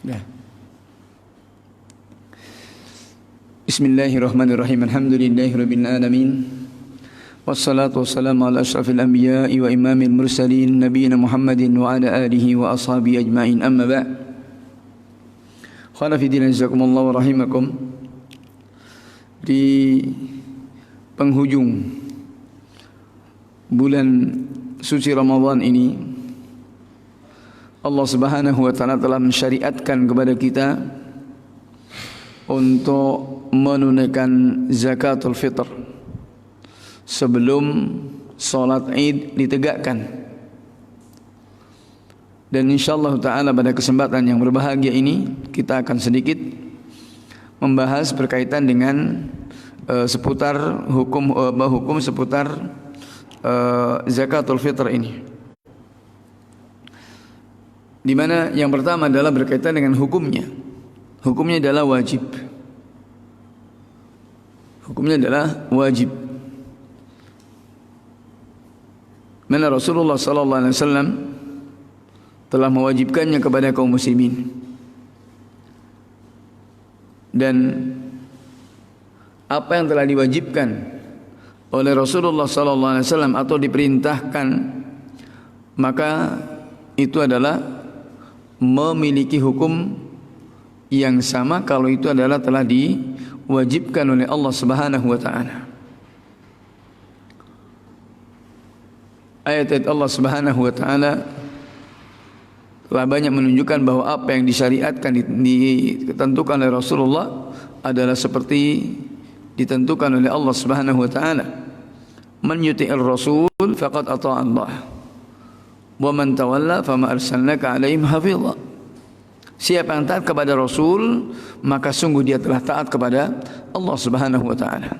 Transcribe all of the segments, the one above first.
Dah. Bismillahirrahmanirrahim. Alhamdulillahirabbil alamin. Wassalatu wassalamu ala asyrafil anbiya'i wa imamil mursalin nabiyina Muhammadin wa ala alihi wa ashabihi ajma'in. Amma ba'd. Khana fi din jazakumullahu wa rahimakum. Di penghujung bulan suci Ramadan ini, Allah Subhanahu wa taala telah mensyariatkan kepada kita untuk menunaikan zakatul fitr sebelum salat Id ditegakkan. Dan insyaallah taala pada kesempatan yang berbahagia ini kita akan sedikit membahas berkaitan dengan seputar hukum seputar zakatul fitr ini. Di mana yang pertama adalah berkaitan dengan hukumnya. Hukumnya adalah wajib. Hukumnya adalah wajib. Mana Rasulullah sallallahu alaihi wasallam telah mewajibkannya kepada kaum muslimin. Dan apa yang telah diwajibkan oleh Rasulullah sallallahu alaihi wasallam atau diperintahkan, maka itu adalah memiliki hukum yang sama kalau itu adalah telah diwajibkan oleh Allah Subhanahu wa taala. Ayat-ayat Allah Subhanahu wa taala telah banyak menunjukkan bahwa apa yang disyariatkan ditentukan oleh Rasulullah adalah seperti ditentukan oleh Allah Subhanahu wa taala. Man yuti'ir rasul faqad ata'a Allah. Wa man tawalla fama arsalnaka 'alaihim hafidha. Siapa yang taat kepada Rasul, maka sungguh dia telah taat kepada Allah Subhanahu wa taala.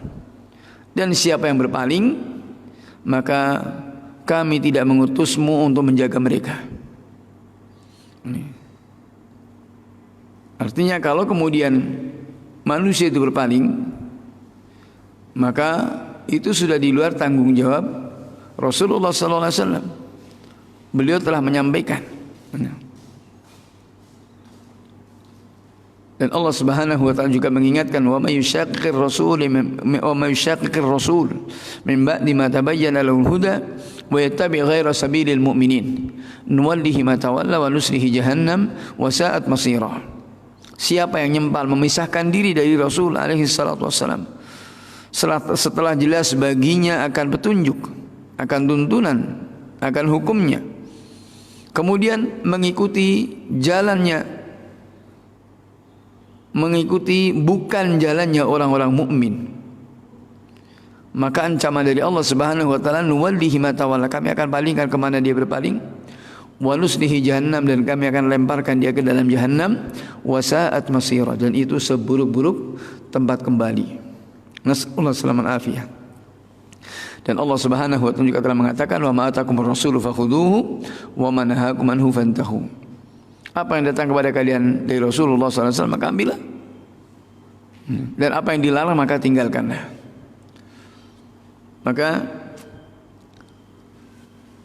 Dan siapa yang berpaling, maka kami tidak mengutusmu untuk menjaga mereka. Artinya kalau kemudian manusia itu berpaling, maka itu sudah di luar tanggung jawab Rasulullah sallallahu alaihi wasallam. Beliau telah menyampaikan. Dan Allah Subhanahu wa taala juga mengingatkan, wa may yushaqiqir rasul min ba'di ma tabayyana lahul huda wa yattabi' ghaira sabilil mu'minin nuwallihi ma tawalla wa nuslihi jahannam wa sa'at masira. Siapa yang nyempal memisahkan diri dari Rasul alaihi salatu wassalam setelah jelas baginya akan petunjuk, akan tuntunan, akan hukumnya, kemudian mengikuti jalannya, mengikuti bukan jalannya orang-orang mukmin, maka ancaman dari Allah Subhanahu wa taala, nuwallihi ma tawalla, kami akan palingkan kemana dia berpaling, wa nuslihi jahannam, dan kami akan lemparkan dia ke dalam jahannam, wa sa'at masira, dan itu seburuk-buruk tempat kembali. Nasallahu salaman afiyah. Dan Allah Subhanahu wa taala juga telah mengatakan, wa ma atakumur rasulu fakhuduhu wa ma nahakum anhu fantahu. Apa yang datang kepada kalian dari Rasulullah sallallahu alaihi wasallam, maka ambillah. Dan apa yang dilarang maka tinggalkanlah. Maka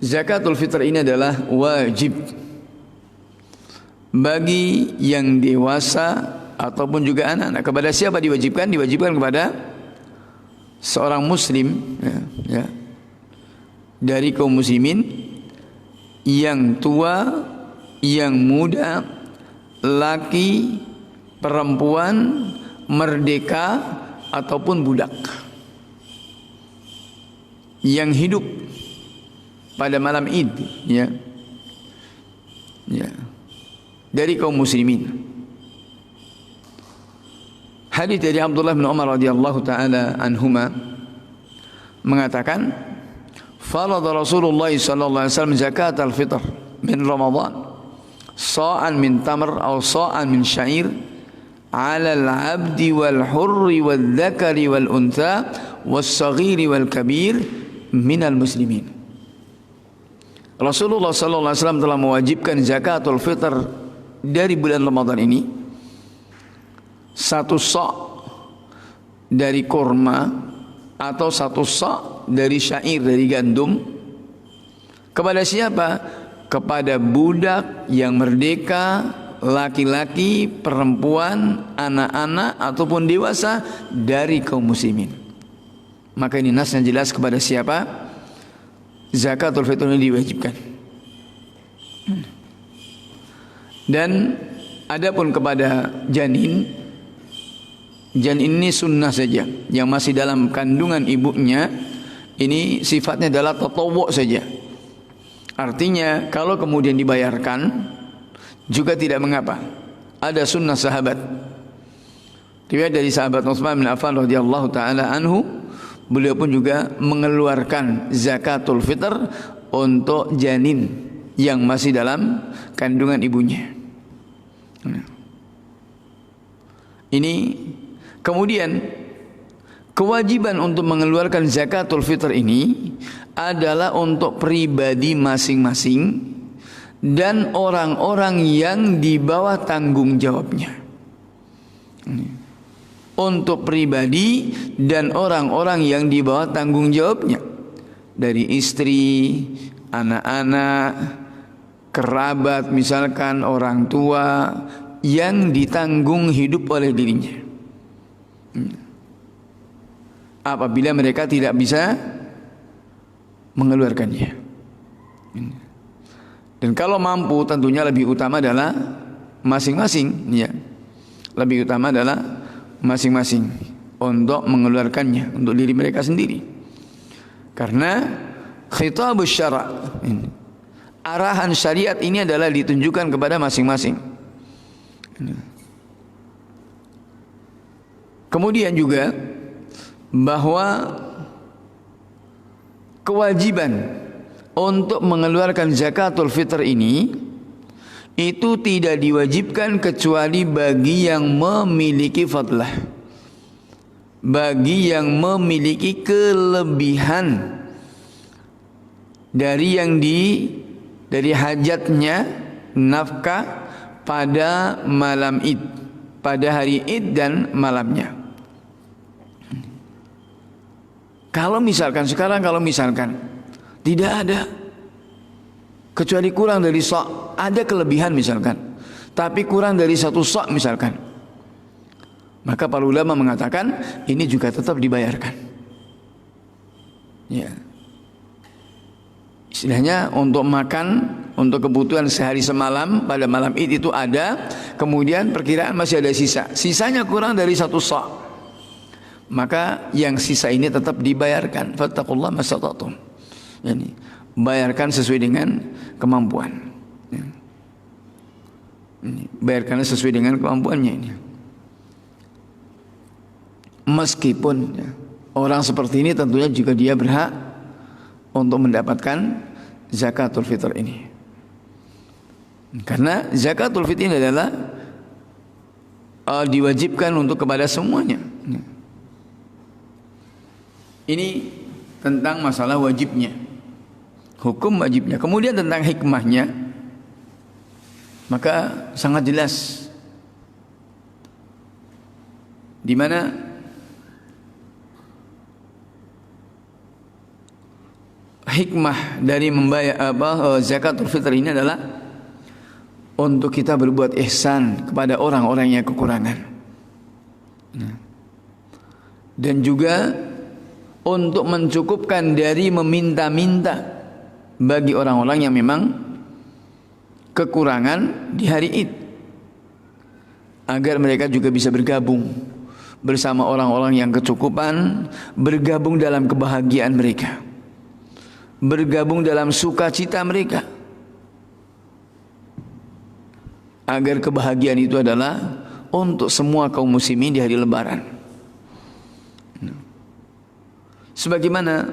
zakatul fitr ini adalah wajib bagi yang dewasa ataupun juga anak-anak. Kepada siapa diwajibkan? Diwajibkan kepada seorang muslim, ya, dari kaum muslimin, yang tua, yang muda, laki, perempuan, merdeka ataupun budak, yang hidup pada malam Id, ya, dari kaum muslimin. Hadis dari Abdullah bin Umar radhiyallahu taala anhuma mengatakan, farada Rasulullah sallallahu alaihi wasallam zakatul fitr min Ramadan sa'an min tamr aw sa'an min sya'ir 'ala al-'abdi wal hurri wal dzakari wal untha was saghiri wal kabir minal muslimin. Rasulullah sallallahu alaihi wasallam telah mewajibkan zakatul fitr dari bulan Ramadan ini, satu sa' dari kurma atau satu sa' dari syair, dari gandum. Kepada siapa? Kepada budak yang merdeka, laki-laki, perempuan, anak-anak ataupun dewasa dari kaum muslimin. Maka ini nasnya jelas kepada siapa zakatul fitr ini diwajibkan. Dan adapun kepada janin ini sunnah saja, yang masih dalam kandungan ibunya ini sifatnya adalah tatawwu saja. Artinya kalau kemudian dibayarkan juga tidak mengapa. Ada sunnah sahabat. Riwayat dari sahabat Utsman bin Affan radhiyallahu taala anhu, beliau pun juga mengeluarkan zakatul fitr untuk janin yang masih dalam kandungan ibunya. Ini kemudian kewajiban untuk mengeluarkan zakatul fitr ini adalah untuk pribadi masing-masing dan orang-orang yang di bawah tanggung jawabnya. Untuk pribadi dan orang-orang yang di bawah tanggung jawabnya, dari istri, anak-anak, kerabat, misalkan orang tua yang ditanggung hidup oleh dirinya. Apabila mereka tidak bisa mengeluarkannya. Dan kalau mampu tentunya lebih utama adalah masing-masing, ya. Lebih utama adalah masing-masing untuk mengeluarkannya untuk diri mereka sendiri. Karena khitabus syara', arahan syariat ini adalah ditunjukkan kepada masing-masing. Kemudian juga bahwa kewajiban untuk mengeluarkan zakatul fitr ini itu tidak diwajibkan kecuali bagi yang memiliki fadlah, bagi yang memiliki kelebihan dari dari hajatnya nafkah pada malam Id, pada hari Id dan malamnya. Kalau misalkan tidak ada kecuali kurang dari sok, ada kelebihan misalkan, tapi kurang dari satu sok misalkan, maka para ulama mengatakan ini juga tetap dibayarkan. Ya. Istilahnya untuk makan, untuk kebutuhan sehari semalam pada malam Id itu ada, kemudian perkiraan masih ada sisa, sisanya kurang dari satu sok, maka yang sisa ini tetap dibayarkan. Fattaqullaha mastata'tum. Yani bayarkan sesuai dengan kemampuan. Ya. Bayarkan sesuai dengan kemampuannya ini. Meskipun ya, orang seperti ini tentunya juga dia berhak untuk mendapatkan zakatul fitr ini. Karena zakatul fitr ini adalah diwajibkan untuk kepada semuanya. Ya. Ini tentang masalah wajibnya, hukum wajibnya. Kemudian tentang hikmahnya, maka sangat jelas di mana hikmah dari membayar zakatul fitr ini adalah untuk kita berbuat ihsan kepada orang-orang yang kekurangan, dan juga untuk mencukupkan dari meminta-minta bagi orang-orang yang memang kekurangan di hari Id, agar mereka juga bisa bergabung bersama orang-orang yang kecukupan, bergabung dalam kebahagiaan mereka, bergabung dalam sukacita mereka, agar kebahagiaan itu adalah untuk semua kaum muslimin di hari Lebaran. Sebagaimana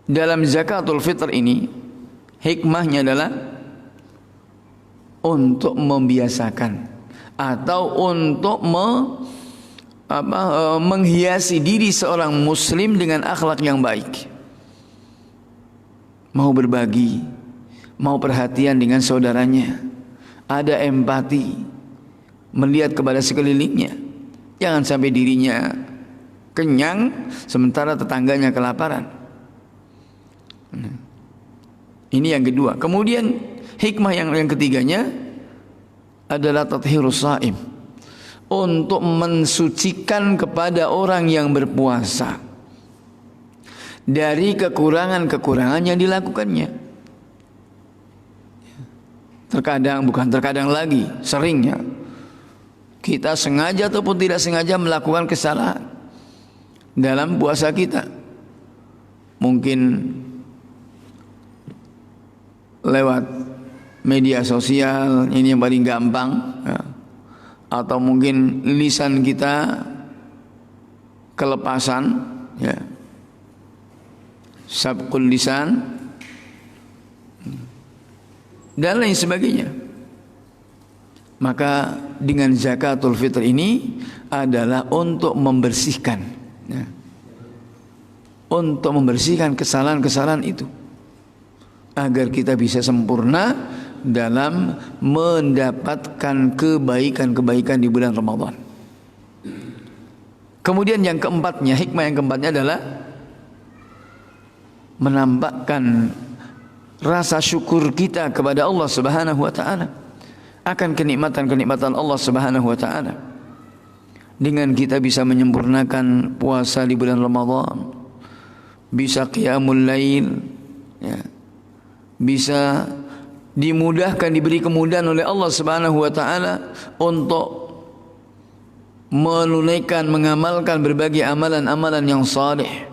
dalam zakatul fitr ini hikmahnya adalah untuk membiasakan atau untuk menghiasi diri seorang muslim dengan akhlak yang baik, mau berbagi, mau perhatian dengan saudaranya, ada empati, melihat kepada sekelilingnya, jangan sampai dirinya kenyang sementara tetangganya kelaparan. Ini yang kedua. Kemudian hikmah yang ketiganya adalah tathhirus shaim, untuk mensucikan kepada orang yang berpuasa dari kekurangan-kekurangan yang dilakukannya. Terkadang, bukan terkadang lagi, seringnya kita sengaja ataupun tidak sengaja melakukan kesalahan dalam puasa kita. Mungkin lewat media sosial, ini yang paling gampang ya. Atau mungkin lisan kita kelepasan ya, sabqul lisan dan lain sebagainya. Maka dengan zakatul fitr ini adalah untuk membersihkan ya, untuk membersihkan kesalahan-kesalahan itu, agar kita bisa sempurna dalam mendapatkan kebaikan-kebaikan di bulan Ramadan. Kemudian yang keempatnya, hikmah yang keempatnya adalah menampakkan rasa syukur kita kepada Allah Subhanahu wa taala akan kenikmatan-kenikmatan Allah Subhanahu wa taala. Dengan kita bisa menyempurnakan puasa di bulan Ramadan, bisa qiyamul lail ya, bisa dimudahkan, diberi kemudahan oleh Allah Subhanahu wa taala untuk menunaikan, mengamalkan berbagai amalan-amalan yang saleh.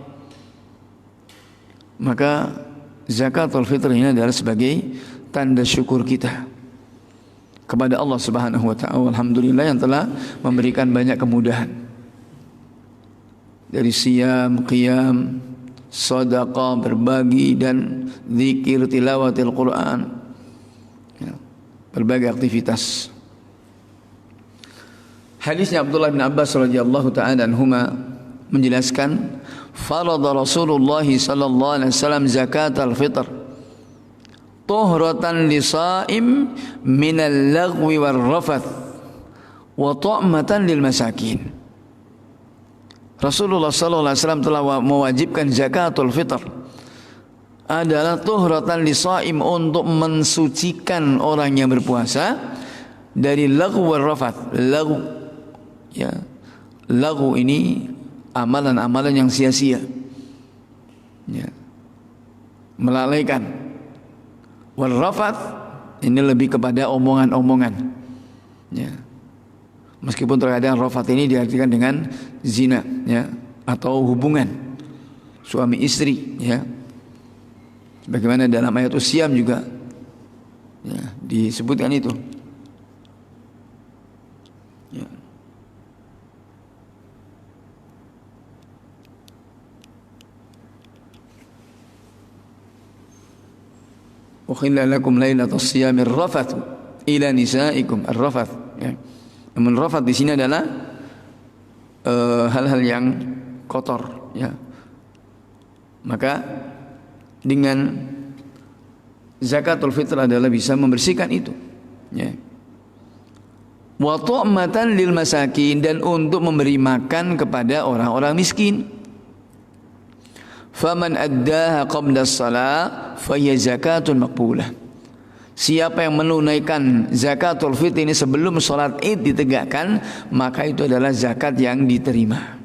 Maka zakatul fitr ini adalah sebagai tanda syukur kita kepada Allah Subhanahu wa taala. Alhamdulillah yang telah memberikan banyak kemudahan. Dari siyam, qiyam, sedekah, berbagi dan zikir, tilawatil Quran. Ya, berbagai aktivitas. Hadisnya Abdullah bin Abbas radhiyallahu taala anhuma menjelaskan, farada Rasulullah sallallahu alaihi wasallam zakatul fitr tuhratan lisaim minal lagwi war rafath wa ta'matan lil masakin. Rasulullah sallallahu alaihi wasallam telah mewajibkan zakatul fitr adalah tuhratan lisaim, untuk mensucikan orang yang berpuasa dari lagwi war rafath. Lagwi ya, lagwi ini amalan-amalan yang sia-sia ya, melalaikan. Wal rafath ini lebih kepada omongan-omongan ya. Meskipun terkadang rafath ini diartikan dengan zina ya, atau hubungan suami istri ya, sebagaimana dalam ayat Usyam juga ya, disebutkan itu ya. Ukhilla lakum lailatus siyamir rafathu ila nisaikum. Ar-rafath ya. Namun rafath di sini adalah hal-hal yang kotor ya. Maka dengan zakatul fitr adalah bisa membersihkan itu ya. Wa tu'matan lil masakin, dan untuk memberi makan kepada orang-orang miskin. Faman addaha qabla as-salah fahiya zakatun maqbulah. Siapa yang menunaikan zakatul fitr ini sebelum salat Id ditegakkan, maka itu adalah zakat yang diterima.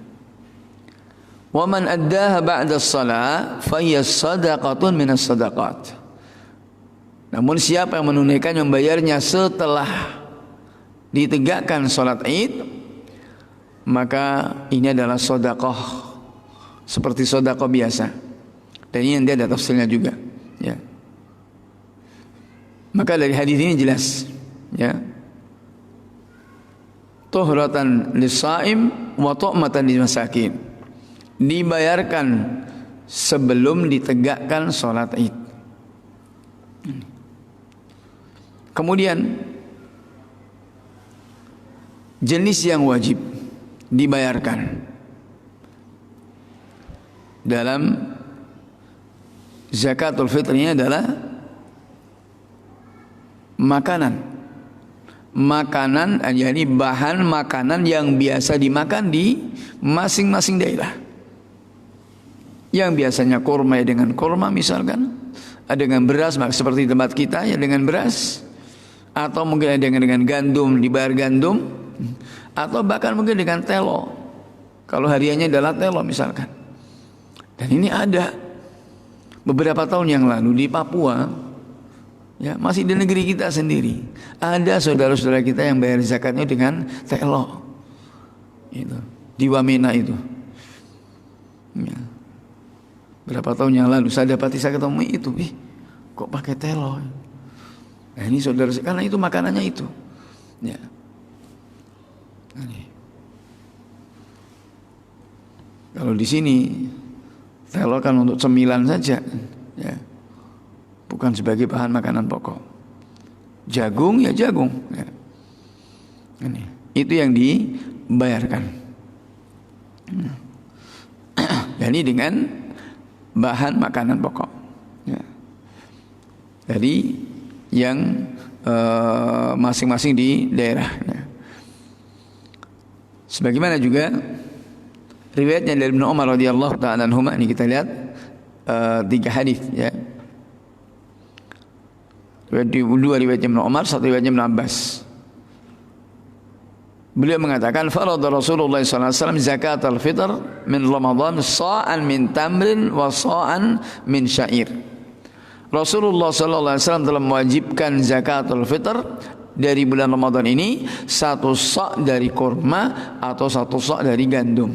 Wa man addaha ba'da as-salah fahiya shadaqatun minas shadaqat. Namun siapa yang menunaikan, yang membayarnya setelah ditegakkan salat Id, maka ini adalah sedekah seperti sedekah biasa. Dan ini nanti ada tafsirnya juga ya. Maka dari hadis ini jelas ya, tuhratan lis-shaim wa tu'matan lil-masakin, dibayarkan sebelum ditegakkan salat Id. Kemudian jenis yang wajib dibayarkan dalam zakatul fitr ini adalah makanan, yakni bahan makanan yang biasa dimakan di masing-masing daerah. Yang biasanya kurma ya dengan kurma misalkan, ada dengan beras seperti tempat kita ya dengan beras, atau mungkin ada yang dengan gandum, dibayar gandum, atau bahkan mungkin dengan telo. Kalau hariannya adalah telo misalkan. Dan ini ada beberapa tahun yang lalu di Papua, ya masih di negeri kita sendiri, ada saudara-saudara kita yang bayar zakatnya dengan telo. Itu di Wamena itu. Ya. Berapa tahun yang lalu saya ketemu itu, kok pakai telo? Nah ini saudara, karena itu makanannya itu. Ya. Ini. Kalau di sini telo kan untuk cemilan saja, ya. Bukan sebagai bahan makanan pokok. Jagung ya jagung. Ya. Ini. Itu yang dibayarkan. Jadi dengan bahan makanan pokok. Ya. Jadi yang masing-masing di daerahnya. Sebagaimana juga riwayatnya dari Ibnu Umar radhiyallahu ta'ala anhuma, ini kita lihat 3 hadis ya. Dua riwayat Ibnu Umar, satu riwayat Ibnu Abbas. Beliau mengatakan farada Rasulullah sallallahu alaihi wasallam zakatul fitr min Ramadan sa'an min tamrin wa sa'an min syair. Rasulullah sallallahu alaihi wasallam telah mewajibkan zakatul fitr dari bulan Ramadan ini 1 sa' dari kurma atau 1 sa' dari gandum.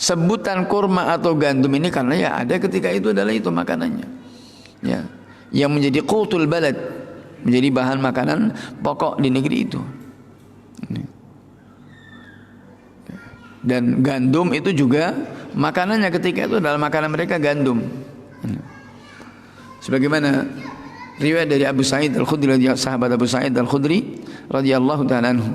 Sebutan kurma atau gandum ini karena ya ada ketika itu adalah itu makanannya. Ya, yang menjadi qutul balad, menjadi bahan makanan pokok di negeri itu. Dan gandum itu juga makanannya ketika itu adalah makanan mereka gandum. Sebagaimana riwayat dari Abu Sa'id Al-Khudri, sahabat Abu Sa'id Al-Khudri radhiyallahu ta'ala anhu,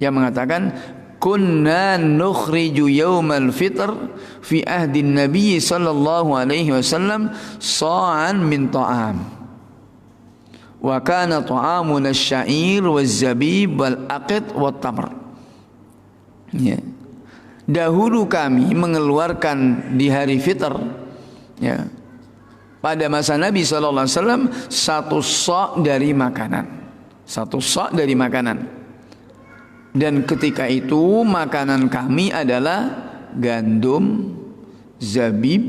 yang mengatakan kunna nukhriju yaumal fitr fi ahdi Nabi sallallahu alaihi wasallam sa'an min ta'am wa kana ta'amuna asy-sya'ir waz-zabib wal-aqit wat-tamr. Ya. Dahulu kami mengeluarkan di hari fitr, ya, pada masa Nabi sallallahu alaihi wasallam 1 sa' dari makanan. 1 sa' dari makanan. Dan ketika itu makanan kami adalah gandum, zabib.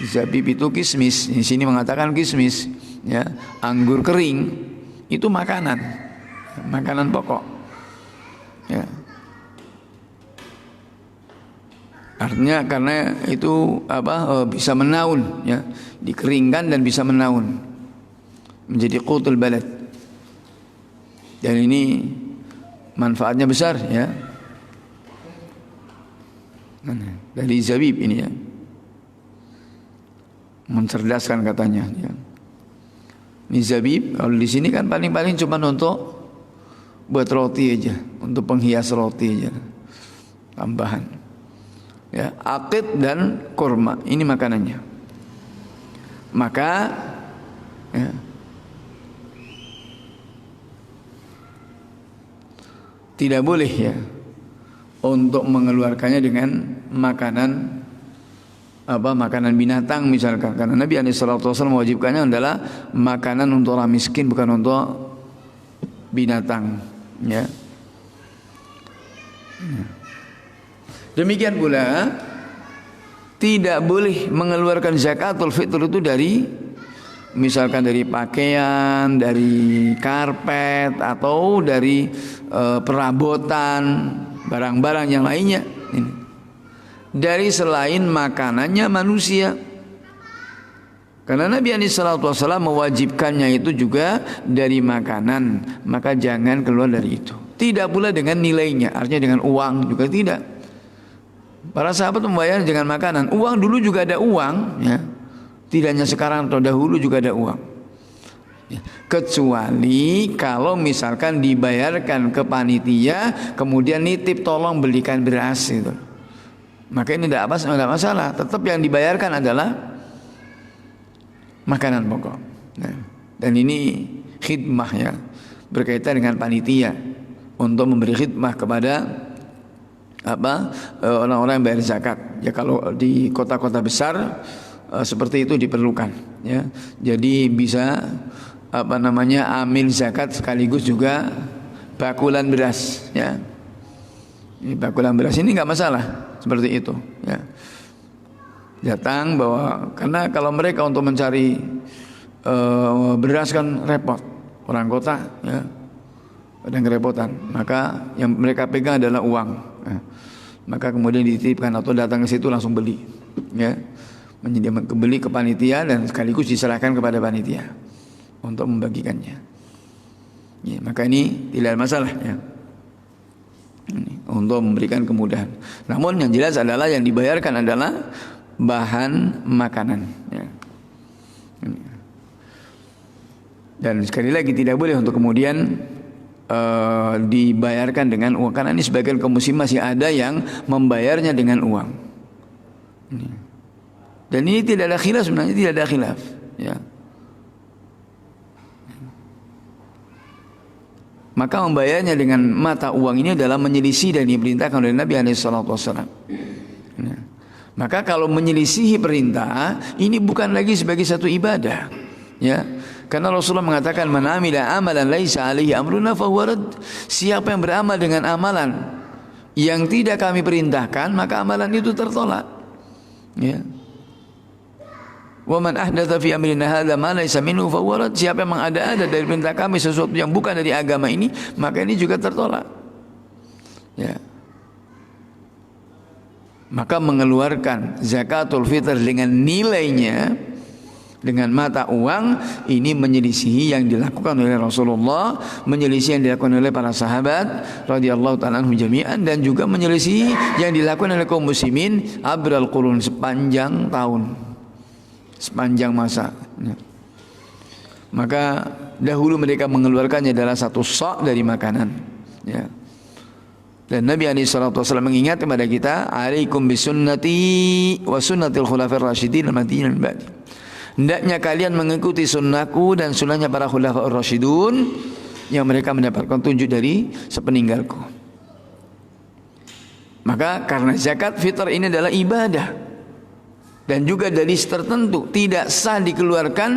Zabib itu kismis. Di sini mengatakan kismis, ya, anggur kering itu makanan pokok. Ya. Artinya karena itu bisa menaun, ya, dikeringkan dan bisa menaun menjadi qutul balad. Dan ini manfaatnya besar, ya. Dari zabib ini, ya, mencerdaskan katanya, ya. Ini zabib kalau di sini kan paling cuma untuk buat roti aja, untuk penghias roti aja, tambahan. Ya, aqid dan kurma ini makanannya. Maka ya, tidak boleh, ya, untuk mengeluarkannya dengan makanan makanan binatang misalkan, karena Nabi SAW mewajibkannya adalah makanan untuk orang miskin, bukan untuk binatang, ya. Demikian pula tidak boleh mengeluarkan zakatul fitr itu dari misalkan dari pakaian, dari karpet, atau dari perabotan, barang-barang yang lainnya. Ini. Dari selain makanannya manusia. Karena Nabi SAW mewajibkannya itu juga dari makanan, maka jangan keluar dari itu. Tidak pula dengan nilainya, artinya dengan uang juga tidak. Para sahabat membayar dengan makanan. Uang dulu juga ada uang, ya. Tidak hanya sekarang atau dahulu juga ada uang. Ya. Kecuali kalau misalkan dibayarkan ke panitia, kemudian nitip tolong belikan beras itu. Maka ini tidak masalah. Tetap yang dibayarkan adalah makanan pokok. Nah, dan ini khidmah, ya, berkaitan dengan panitia untuk memberi khidmah kepada orang-orang yang bayar zakat. Ya, kalau di kota-kota besar seperti itu diperlukan, ya. Jadi bisa amil zakat sekaligus juga bakulan beras, ya. Ini bakulan beras ini nggak masalah seperti itu, ya. Datang bawa, karena kalau mereka untuk mencari beras kan repot, orang kota, ya, kadang kerepotan. Maka yang mereka pegang adalah uang, ya. Maka kemudian dititipkan atau datang ke situ langsung beli, ya, beli ke panitia dan sekaligus diserahkan kepada panitia untuk membagikannya. Ya, maka ini tidak ada masalah, ya. Ini, untuk memberikan kemudahan. Namun yang jelas adalah yang dibayarkan adalah bahan makanan, ya. Ini. Dan sekali lagi tidak boleh untuk kemudian dibayarkan dengan uang, karena ini sebagian kaum muslim masih ada yang membayarnya dengan uang. Ini. Dan ini tidak ada khilaf, sebenarnya tidak ada khilaf, ya. Maka membayarnya dengan mata uang ini adalah menyelisih dan diperintahkan oleh Nabi SAW. Ya. Maka kalau menyelisihi perintah, ini bukan lagi sebagai satu ibadah, ya. Karena Rasulullah mengatakan, man amila amalan laisa alaihi amruna fahuwa rad. Siapa yang beramal dengan amalan yang tidak kami perintahkan, maka amalan itu tertolak, ya. Wa man ahdatsa fi amrina hadza ma laysa minhu fa huwa rad. Siapa yang mengada-ada dari perintah kami sesuatu yang bukan dari agama ini, maka ini juga tertolak, ya. Maka mengeluarkan zakatul fitr dengan nilainya, dengan mata uang, ini menyelisihi yang dilakukan oleh Rasulullah, menyelisihi yang dilakukan oleh para sahabat radhiyallahu ta'ala anhum jami'an, dan juga menyelisihi yang dilakukan oleh kaum muslimin abral qurun, sepanjang tahun, sepanjang masa, ya. Maka dahulu mereka mengeluarkannya adalah satu sa' dari makanan, ya. Dan Nabi SAW mengingat kepada kita, alaikum bisunnati wa sunnatil khulafir rasyidin al-mahdiyyin min ba'di. Hendaknya kalian mengikuti sunnahku dan sunnahnya para khulafaur rasyidun yang mereka mendapatkan tunjuk dari sepeninggalku. Maka karena zakat fitr ini adalah ibadah dan juga dari tertentu, tidak sah dikeluarkan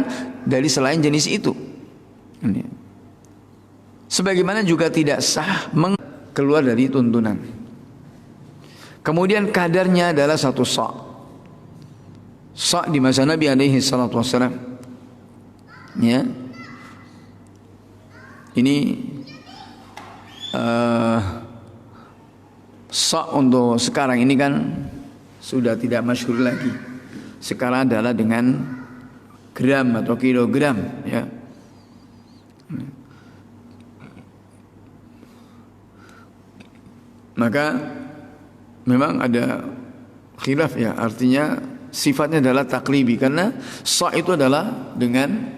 dari selain jenis itu. Sebagaimana juga tidak sah keluar dari tuntunan. Kemudian kadarnya adalah satu sa'. Sa' di masa Nabi alaihi salatu wassalam, ya. Ini sa' untuk sekarang ini kan sudah tidak masyhur lagi. Sekarang adalah dengan gram atau kilogram, ya. Maka memang ada khilaf, ya, artinya sifatnya adalah taklibi, karena sa' itu adalah dengan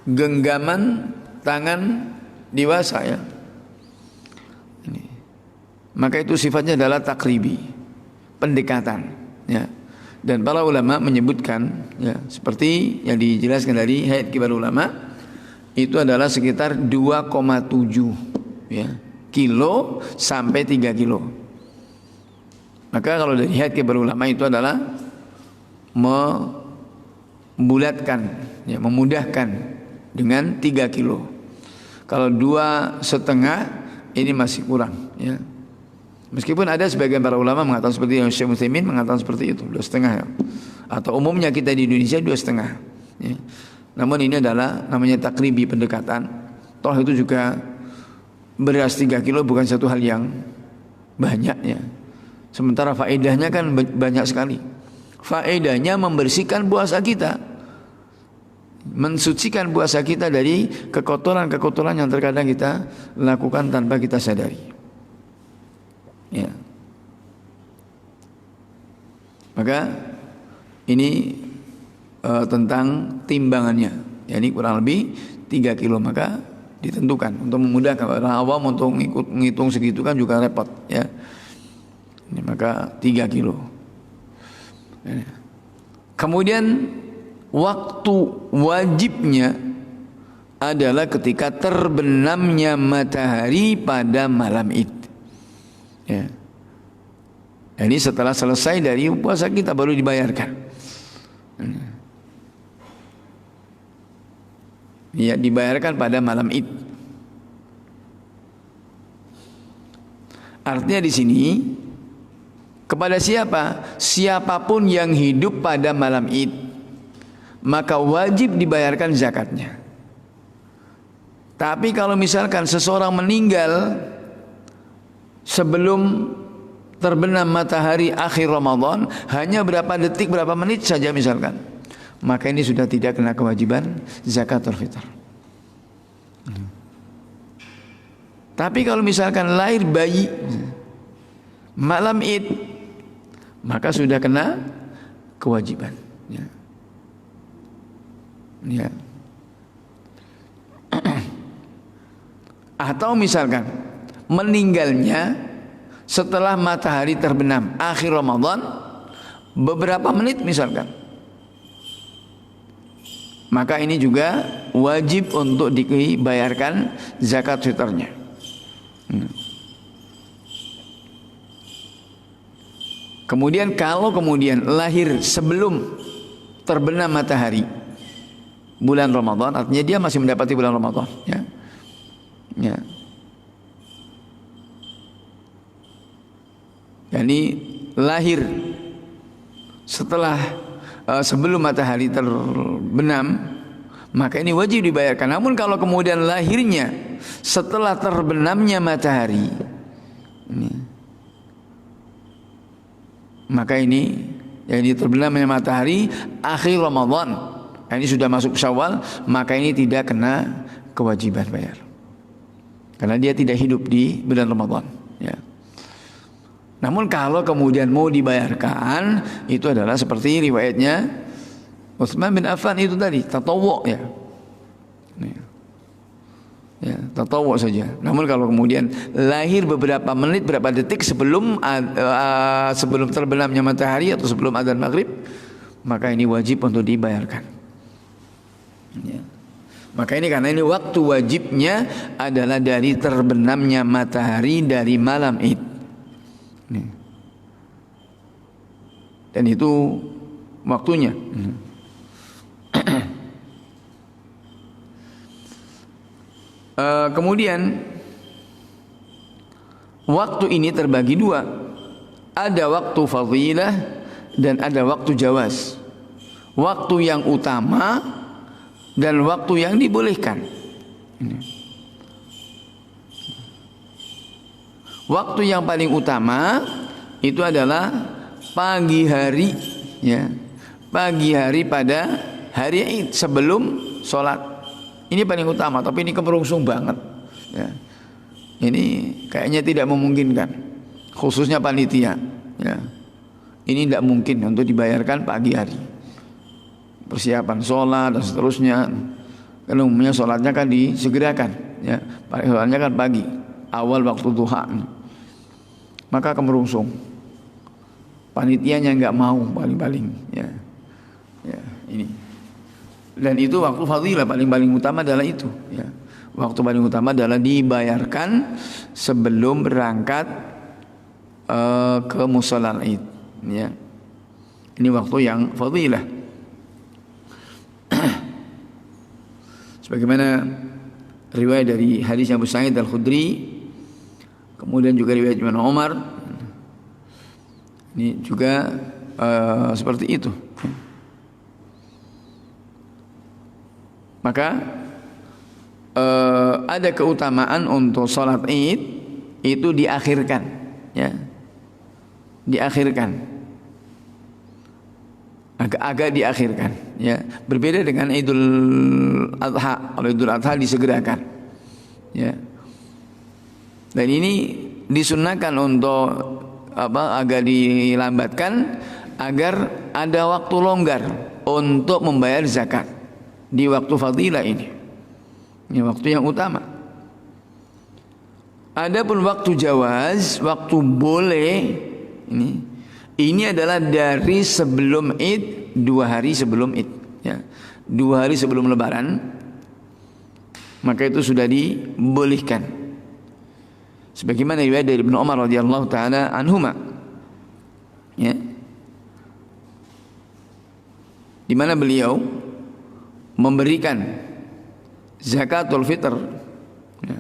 genggaman tangan dewasa, ya. Ini. Maka itu sifatnya adalah taklibi, pendekatan, ya. Dan para ulama menyebutkan, ya, seperti yang dijelaskan dari Hayat Kibar Ulama, itu adalah sekitar 2,7, ya, kilo sampai 3 kilo. Maka kalau dari Hayat Kibar Ulama itu adalah membulatkan, ya, memudahkan dengan 3 kilo. Kalau 2,5 ini masih kurang, ya. Meskipun ada sebagian para ulama mengatakan seperti yang Syekh Utsaimin mengatakan seperti itu, 2,5, ya. Atau umumnya kita di Indonesia 2,5, ya. Namun ini adalah namanya takribi, pendekatan. Toh itu juga beras 3 kilo bukan satu hal yang banyak, ya. Sementara faedahnya kan banyak sekali. Faedahnya membersihkan puasa kita, mensucikan puasa kita dari kekotoran-kekotoran yang terkadang kita lakukan tanpa kita sadari, ya. Maka ini tentang timbangannya, ya, ini kurang lebih 3 kilo. Maka ditentukan untuk memudahkan orang awam untuk menghitung segitu kan juga repot, ya. Ini maka 3 kilo. Kemudian waktu wajibnya adalah ketika terbenamnya matahari pada malam Id, ya. Jadi setelah selesai dari puasa kita baru dibayarkan. Ya, dibayarkan pada malam Id. Artinya di sini kepada siapa? Siapapun yang hidup pada malam Id, maka wajib dibayarkan zakatnya. Tapi kalau misalkan seseorang meninggal sebelum terbenam matahari akhir Ramadan, hanya berapa detik, berapa menit saja misalkan, maka ini sudah tidak kena kewajiban zakatul fitr. Tapi kalau misalkan lahir bayi malam Id, maka sudah kena kewajiban. Ya. Ya. Atau misalkan meninggalnya setelah matahari terbenam akhir Ramadan beberapa menit misalkan, maka ini juga wajib untuk dibayarkan zakat fitrnya. Kemudian kalau kemudian lahir sebelum terbenam matahari bulan Ramadan, artinya dia masih mendapati bulan Ramadan, ya. Ya. Jadi lahir setelah sebelum matahari terbenam, maka ini wajib dibayarkan. Namun kalau kemudian lahirnya setelah terbenamnya matahari, maka ini yang terbenamnya matahari akhir Ramadan, ini sudah masuk Syawal, maka ini tidak kena kewajiban bayar. Karena dia tidak hidup di bulan Ramadan, ya. Namun kalau kemudian mau dibayarkan, itu adalah seperti riwayatnya Utsman bin Affan itu tadi, tatawwu, ya. Ya, tatawwu saja. Namun kalau kemudian lahir beberapa menit, beberapa detik sebelum terbenamnya matahari atau sebelum adzan maghrib, maka ini wajib untuk dibayarkan. Ya. Maka ini karena ini waktu wajibnya adalah dari terbenamnya matahari dari malam Id. Dan itu waktunya. Kemudian waktu ini terbagi dua. Ada waktu fadilah dan ada waktu jawaz. Waktu yang utama dan waktu yang dibolehkan. Waktu yang paling utama itu adalah pagi hari, ya. Pagi hari pada hari Id sebelum sholat. Ini paling utama, tapi ini kemerungsung banget, ya. Ini kayaknya tidak memungkinkan, khususnya panitia, ya. Ini tidak mungkin untuk dibayarkan pagi hari. Persiapan sholat dan seterusnya, kan umumnya sholatnya kan disegerakan, ya. Sholatnya kan pagi, awal waktu duha, maka kemerungsung. Panitianya nggak mau paling-paling, ya. Ya, ini. Dan itu waktu fadilah paling utama adalah itu, ya. Waktu paling utama adalah dibayarkan sebelum berangkat ke mushola Id, ya. Ini waktu yang fadilah. Sebagaimana riwayat dari hadis Abu Sa'id Al-Khudri, kemudian juga riwayat Ibnu Umar, ini juga seperti itu. Maka ada keutamaan untuk sholat Id itu diakhirkan, ya. Diakhirkan. Agak diakhirkan, ya. Berbeda dengan Idul Adha. Kalau Idul Adha disegerakan, ya. Dan ini disunnahkan untuk agak dilambatkan agar ada waktu longgar untuk membayar zakat di waktu fadilah ini. Ini waktu yang utama. Adapun waktu jawaz, waktu boleh, ini adalah dari sebelum Id, 2 hari sebelum Id, ya. 2 hari sebelum Lebaran, maka itu sudah dibolehkan. Sebagaimana riwayat dari Ibnu Umar radhiyallahu taala anhuma, ya. Di mana beliau memberikan zakatul fitr, ya,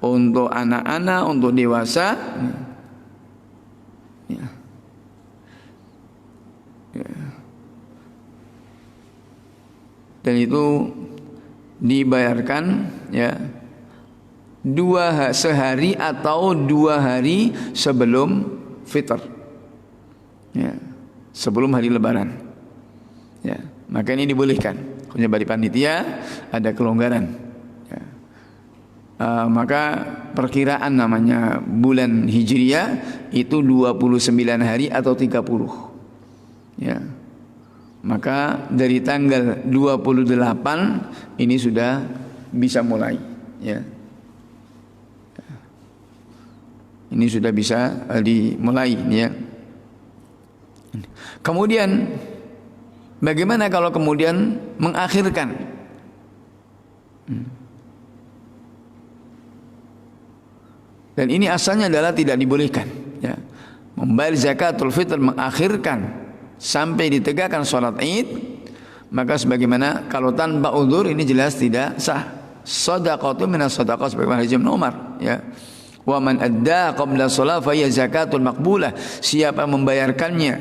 untuk anak-anak, untuk dewasa, ya. Ya. Dan itu dibayarkan, ya, sehari atau 2 hari sebelum fitr, ya, sebelum hari lebaran, ya. Maka ini dibolehkan. Hanya bagi panitia ada kelonggaran, ya. Maka perkiraan namanya bulan Hijriah itu 29 hari atau 30, ya. Maka dari tanggal 28 ini sudah bisa mulai, ya. Ini sudah bisa dimulai, ya. Kemudian bagaimana kalau kemudian mengakhirkan? Dan ini asalnya adalah tidak dibolehkan, ya. Membayar zakatul fitr mengakhirkan sampai ditegakkan sholat Id, maka sebagaimana kalau tanpa udzur ini jelas tidak sah. Shadaqatu minas shadaqah, sebagaimana hadis Ibnu Umar, ya. Wa man adda qabla shalah fa hiya zakatul maqbulah. Siapa yang membayarkannya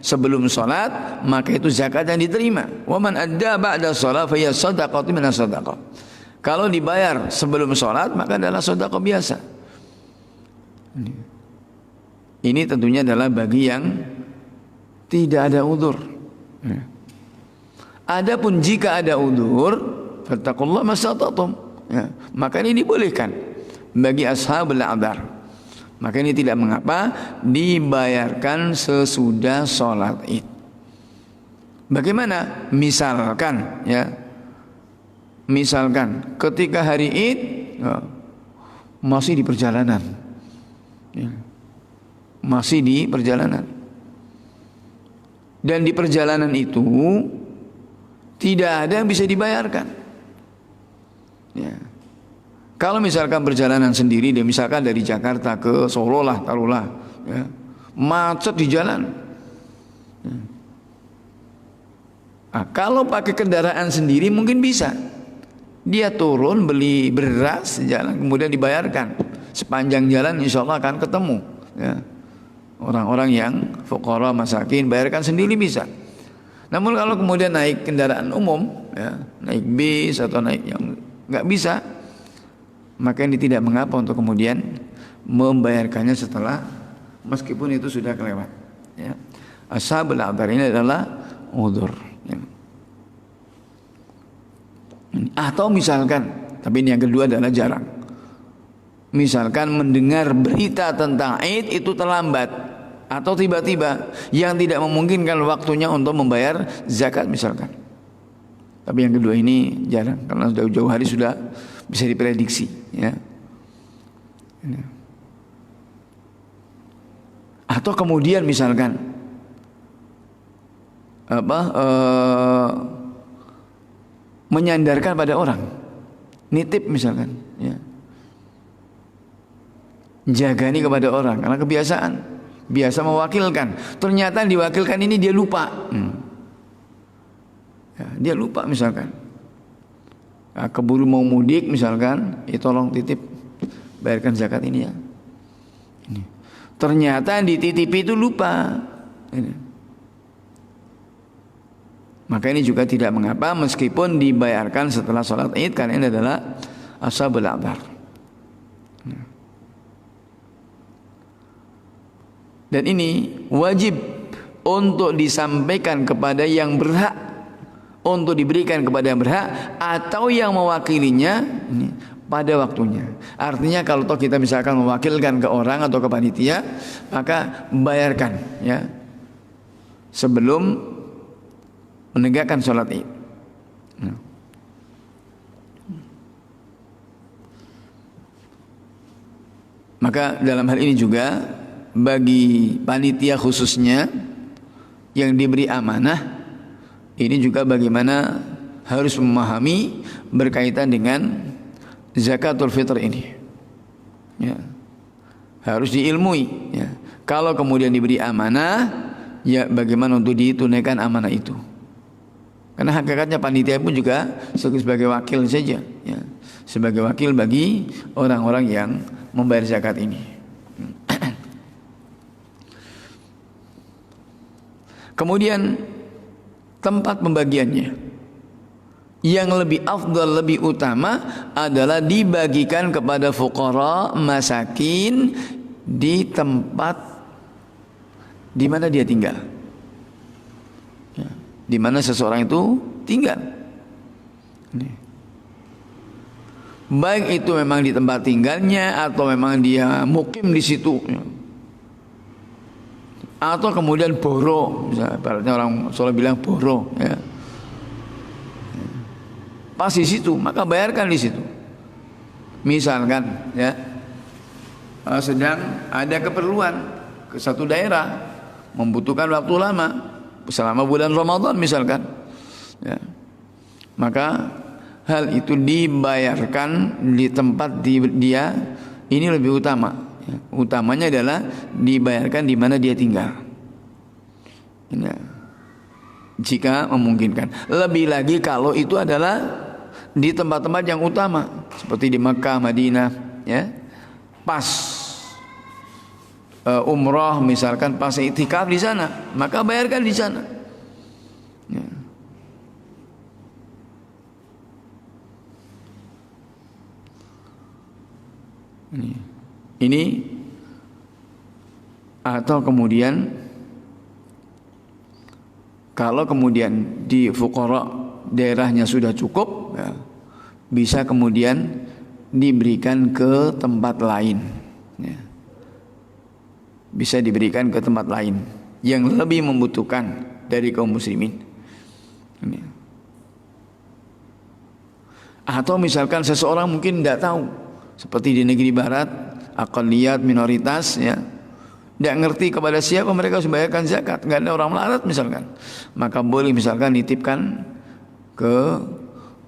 sebelum salat, maka itu zakat yang diterima. Wa man adda ba'da shalah fa hiya shadaqatu minas shadaqah. Kalau dibayar sebelum salat, maka adalah sedekah biasa. Ini tentunya adalah bagi yang tidak ada udzur. Adapun jika ada udzur, fattaqullaha mastata'tum, ya, maka ini dibolehkan bagi ashabul a'dzar. Maka ini tidak mengapa dibayarkan sesudah sholat Id. Bagaimana? Misalkan, ya, misalkan ketika hari Id, ya, masih di perjalanan, ya, masih di perjalanan, dan di perjalanan itu tidak ada yang bisa dibayarkan, ya. Kalau misalkan perjalanan sendiri, dia misalkan dari Jakarta ke Solo lah, taruhlah, ya, macet di jalan. Nah, kalau pakai kendaraan sendiri mungkin bisa, dia turun beli beras di jalan, kemudian dibayarkan sepanjang jalan, insya Allah akan ketemu, ya. Orang-orang yang fuqara masakin, bayarkan sendiri bisa. Namun kalau kemudian naik kendaraan umum, ya, naik bis atau naik yang nggak bisa, maka ini tidak mengapa untuk kemudian membayarkannya setelah, meskipun itu sudah kelewat, ya. Ashabul a'dzar ini adalah udzur, ya. Atau misalkan, tapi ini yang kedua adalah jarang, misalkan mendengar berita tentang Id itu terlambat atau tiba-tiba yang tidak memungkinkan waktunya untuk membayar zakat misalkan. Tapi yang kedua ini jarang, karena sudah jauh hari sudah bisa diprediksi, ya. Atau kemudian misalkan menyandarkan pada orang, nitip misalkan, ya, jagani kepada orang karena kebiasaan, biasa mewakilkan, ternyata diwakilkan ini dia lupa, ya, dia lupa misalkan. Nah, keburu mau mudik misalkan, ya tolong titip bayarkan zakat ini, ya. Ini. Ternyata dititipi itu lupa. Ini. Maka ini juga tidak mengapa meskipun dibayarkan setelah sholat Id, karena ini adalah ashabul a'dzar. Dan ini wajib untuk disampaikan kepada yang berhak, untuk diberikan kepada yang berhak atau yang mewakilinya ini pada waktunya. Artinya kalau toh kita misalkan mewakilkan ke orang atau ke panitia, maka bayarkan, ya, sebelum menegakkan sholat Id. Maka dalam hal ini juga bagi panitia khususnya yang diberi amanah, ini juga bagaimana harus memahami berkaitan dengan zakatul fitr ini, ya, harus diilmui, ya. Kalau kemudian diberi amanah, ya bagaimana untuk ditunaikan amanah itu, Karena hakikatnya panitia pun juga sebagai wakil saja, ya. Sebagai wakil bagi orang-orang yang membayar zakat ini. Kemudian tempat pembagiannya yang lebih afdal, lebih utama adalah dibagikan kepada fuqara, masakin di tempat di mana dia tinggal, ya, di mana seseorang itu tinggal. Baik itu memang di tempat tinggalnya atau memang dia mukim di situ, ya. Atau kemudian boro, misalnya ibaratnya orang Solo bilang boro, ya. Pas di situ, maka bayarkan di situ. Misalkan, ya, sedang ada keperluan ke satu daerah, membutuhkan waktu lama, selama bulan Ramadan misalkan, ya, maka hal itu dibayarkan di tempat dia ini lebih utama, ya. Utamanya adalah dibayarkan di mana dia tinggal, ya, jika memungkinkan. Lebih lagi kalau itu adalah di tempat-tempat yang utama seperti di Makkah, Madinah, ya, pas umrah misalkan, pas iktikaf di sana, maka bayarkan di sana, ya. Ini atau kemudian kalau kemudian di fuqara daerahnya sudah cukup, ya, bisa kemudian diberikan ke tempat lain, ya. Bisa diberikan ke tempat lain yang lebih membutuhkan dari kaum muslimin. Ini. Atau misalkan seseorang mungkin tidak tahu, seperti di negeri barat, aqalliyat, minoritas, ya, tidak ngerti kepada siapa mereka harus bayarkan zakat, nggak ada orang melarat misalkan, maka boleh misalkan nitipkan ke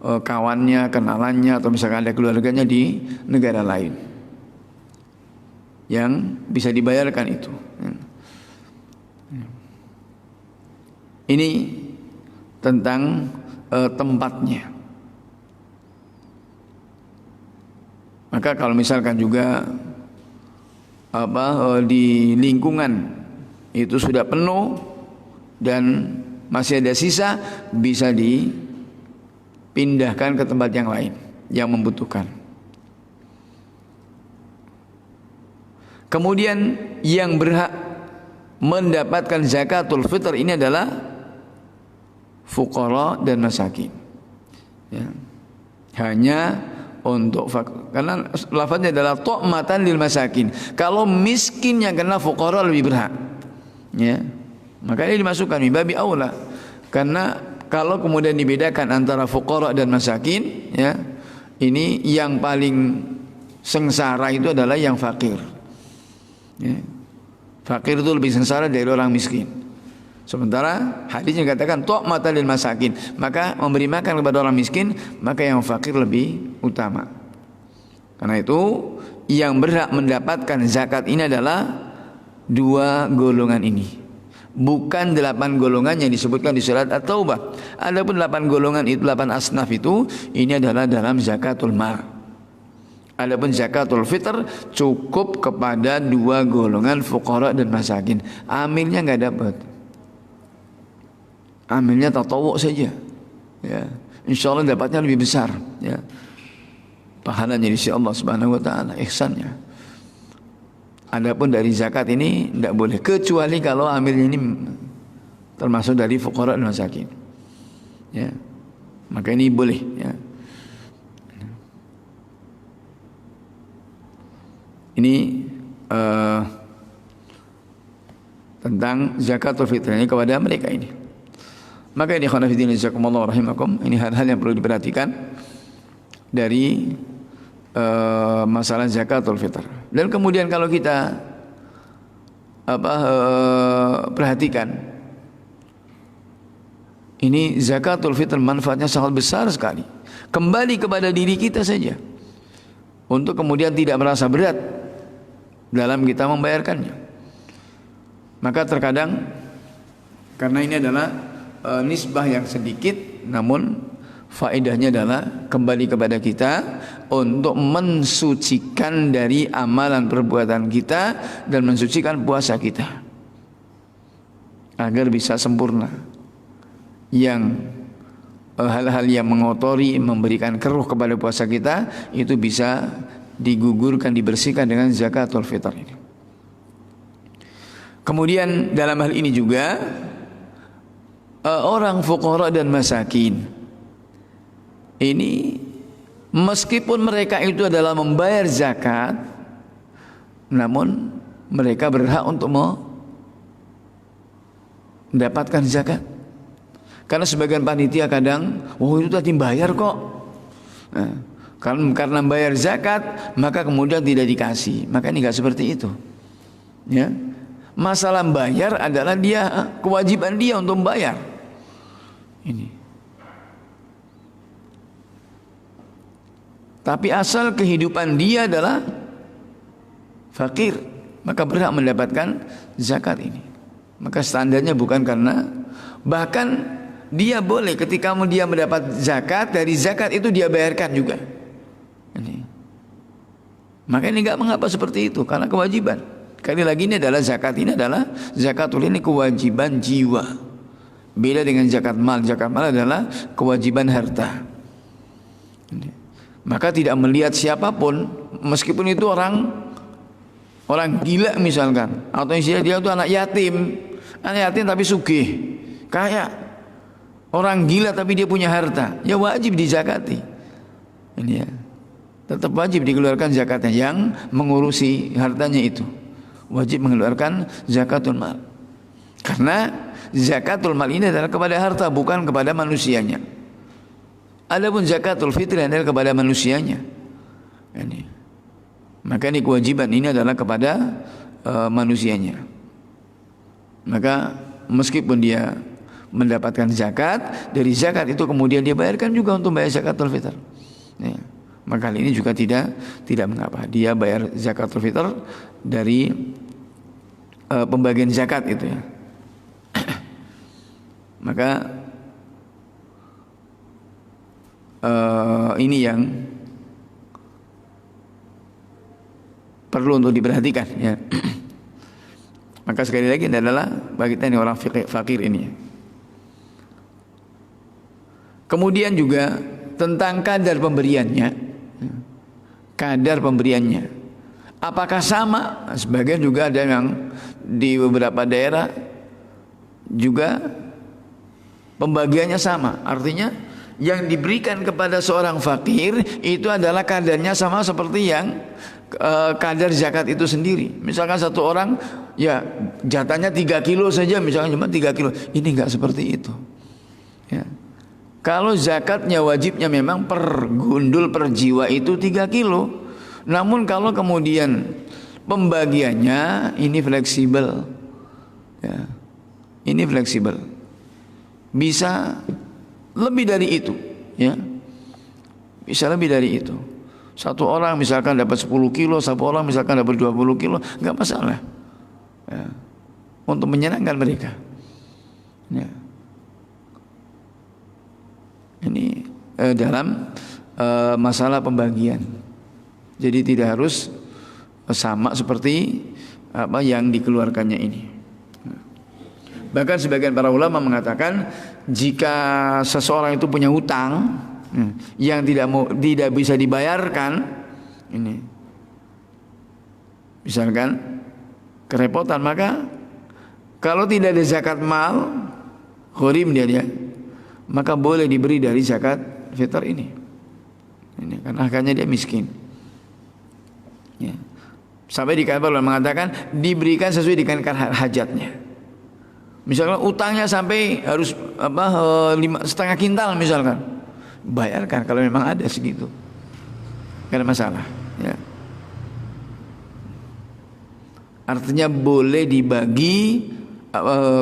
kawannya, kenalannya, atau misalkan ada keluarganya di negara lain yang bisa dibayarkan itu. Ini tentang tempatnya. Maka kalau misalkan juga di lingkungan itu sudah penuh dan masih ada sisa, bisa dipindahkan ke tempat yang lain yang membutuhkan. Kemudian yang berhak mendapatkan zakatul fitr ini adalah fuqara dan masakin, ya. Hanya untuk karena lafaznya adalah tu'matan lil masakin. Kalau miskin yang kena, fuqara lebih berhak, ya. Maka ini dimasukkan babi aula. Karena kalau kemudian dibedakan antara fuqara dan masakin, ya, ini yang paling sengsara itu adalah yang fakir, ya. Fakir itu lebih sengsara dari orang miskin. Sementara hadisnya katakan tu'matan lil masakin, maka memberi makan kepada orang miskin, maka yang fakir lebih utama. Karena itu yang berhak mendapatkan zakat ini adalah dua golongan ini, bukan 8 golongan yang disebutkan di surat At-Taubah. Adapun 8 golongan itu, 8 asnaf itu, ini adalah dalam zakatul mal. Adapun zakatul fitr cukup kepada 2 golongan fuqara dan masakin. Amilnya nggak dapat. Amilnya tatawuk saja, ya. Insyaallah dapatnya lebih besar, ya. Pahalanya di sisi Allah Subhanahu wa taala, ihsannya. Adapun dari zakat ini tidak boleh, kecuali kalau amilnya ini termasuk dari fuqara dan masakin, ya. Maka ini boleh, ya. Ini tentang zakatul fitr ini kepada mereka ini. Maka ini khonafidin jazakumullah rahimakum, ini hal-hal yang perlu diperhatikan dari masalah zakatul fitr. Dan kemudian kalau kita perhatikan, ini zakatul fitr manfaatnya sangat besar sekali. Kembali kepada diri kita saja, untuk kemudian tidak merasa berat dalam kita membayarkannya. Maka terkadang karena ini adalah nisbah yang sedikit, namun faedahnya adalah kembali kepada kita untuk mensucikan dari amalan perbuatan kita dan mensucikan puasa kita agar bisa sempurna. Yang hal-hal yang mengotori, memberikan keruh kepada puasa kita itu bisa digugurkan, dibersihkan dengan zakatul fitr ini. Kemudian dalam hal ini juga orang fuqara dan masakin ini meskipun mereka itu adalah membayar zakat, namun mereka berhak untuk mendapatkan zakat. Karena sebagian panitia kadang, itu tadi bayar kok. Nah, karena bayar zakat, maka kemudian tidak dikasih. Maka ini nggak seperti itu. Ya, masalah bayar adalah kewajiban dia untuk membayar. Ini. Tapi asal kehidupan dia adalah fakir, maka berhak mendapatkan zakat ini. Maka standarnya bukan karena, bahkan dia boleh ketika dia mendapat zakat, dari zakat itu dia bayarkan juga. Ini. Maka ini enggak mengapa seperti itu, karena kewajiban. Kali lagi ini adalah zakat, ini adalah zakatul ini kewajiban jiwa. Beda dengan zakat mal. Zakat mal adalah kewajiban harta. Ini. Maka tidak melihat siapapun, meskipun itu orang gila misalkan, atau istilah dia itu anak yatim tapi sugih, kaya. Orang gila tapi dia punya harta, ya wajib dizakati. Ini ya, tetap wajib dikeluarkan zakatnya. Yang mengurusi hartanya itu wajib mengeluarkan zakatul mal, karena zakatul mal ini adalah kepada harta, bukan kepada manusianya. Adapun zakatul fitri adalah kepada manusianya. Ini. Maka ini kewajiban ini adalah kepada manusianya. Maka meskipun dia mendapatkan zakat, dari zakat itu kemudian dia bayarkan juga untuk bayar zakatul fitr. Ya. Maka hal ini juga tidak mengapa. Dia bayar zakatul fitr dari pembagian zakat itu ya. Maka ini yang perlu untuk diperhatikan ya. Maka sekali lagi ini adalah bagi kita ini orang fakir ini. Kemudian juga tentang kadar pemberiannya. Kadar pemberiannya. Apakah sama? Sebagian juga ada yang di beberapa daerah juga pembagiannya sama. Artinya yang diberikan kepada seorang fakir itu adalah kadarnya sama seperti yang kadar zakat itu sendiri. Misalkan satu orang ya jatahnya 3 kilo saja, misalkan cuma 3 kilo. Ini enggak seperti itu. Ya. Kalau zakatnya wajibnya memang per gundul per jiwa itu 3 kilo. Namun kalau kemudian pembagiannya ini fleksibel. Ya. Ini fleksibel. Bisa lebih dari itu, ya. Bisa lebih dari itu. Satu orang misalkan dapat 10 kilo, satu orang misalkan dapat 20 kilo, enggak masalah. Ya. Untuk menyenangkan mereka. Ya. Ini dalam masalah pembagian. Jadi tidak harus sama seperti apa yang dikeluarkannya ini. Bahkan sebagian para ulama mengatakan jika seseorang itu punya hutang yang tidak bisa dibayarkan, ini misalkan kerepotan, maka kalau tidak ada zakat mal, gharim dia, maka boleh diberi dari zakat fitr ini. Ini karena akhirnya dia miskin. Ya. Sampai dikatakan mengatakan diberikan sesuai dengan hajatnya. Misalkan utangnya sampai harus setengah kintal misalkan, bayarkan kalau memang ada segitu, gak ada masalah. Ya. Artinya boleh dibagi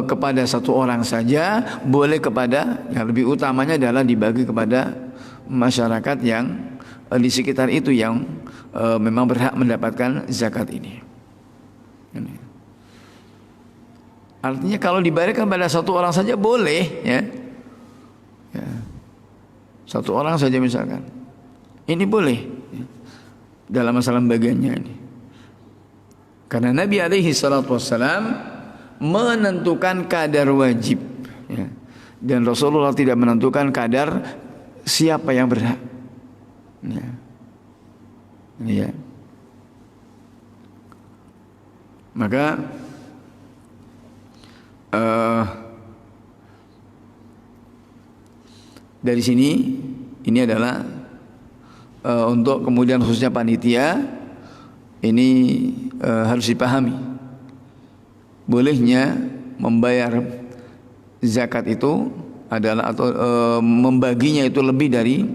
kepada satu orang saja, boleh kepada yang lebih utamanya adalah dibagi kepada masyarakat yang di sekitar itu yang memang berhak mendapatkan zakat ini. Artinya kalau dibayarkan pada satu orang saja boleh, ya. Ya. satu orang saja misalkan, ini boleh dalam masalah bagiannya ini. Karena Nabi alaihi salatu wassalam menentukan kadar wajib, ya. Dan Rasulullah tidak menentukan kadar siapa yang berhak, ya. Ya. Maka dari sini ini adalah untuk kemudian khususnya panitia ini harus dipahami bolehnya membayar zakat itu adalah atau membaginya itu lebih dari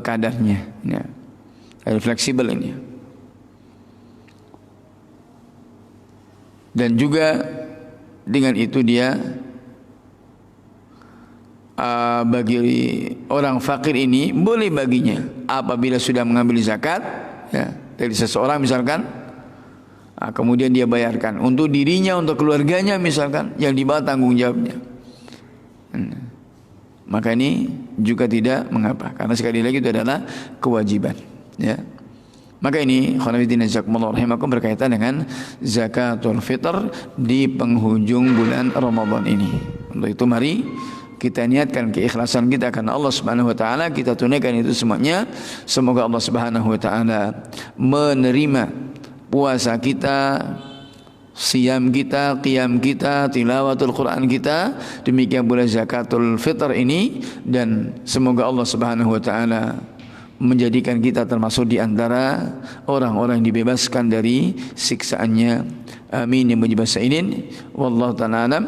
kadarnya, ya. Fleksibel ini. Dan juga dengan itu dia bagi orang fakir ini boleh baginya apabila sudah mengambil zakat, ya, dari seseorang misalkan, kemudian dia bayarkan untuk dirinya, untuk keluarganya misalkan yang dibawa tanggung jawabnya, maka ini juga tidak mengapa, karena sekali lagi itu adalah kewajiban, ya. Maka ini khonafidina jazakumullah rahimakum berkaitan dengan zakatul fitr di penghujung bulan Ramadan ini. Untuk itu mari kita niatkan keikhlasan kita karena Allah Subhanahu wa taala, kita tunaikan itu semuanya. Semoga Allah Subhanahu wa taala menerima puasa kita, siyam kita, qiyam kita, tilawatul Quran kita, demikian pula zakatul fitr ini, dan semoga Allah Subhanahu wa taala menjadikan kita termasuk di antara orang-orang yang dibebaskan dari siksaannya. Amin ya rabbal alamin. Wallahu ta'ala alam.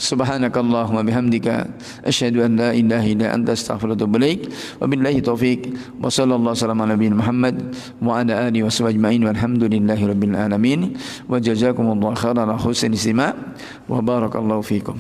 Subhanakallahumma bihamdika asyhadu an la ilaha illa anta astaghfiruka wa atubu ilaik. Wabillahi taufik. Wa sallallahu alaihi wa sallam Muhammad wa ala alihi wa sahbihi ajma'in walhamdulillahi rabbil alamin. Wa jazakumullahu khairan ala husni istima' wa barakallahu fikum.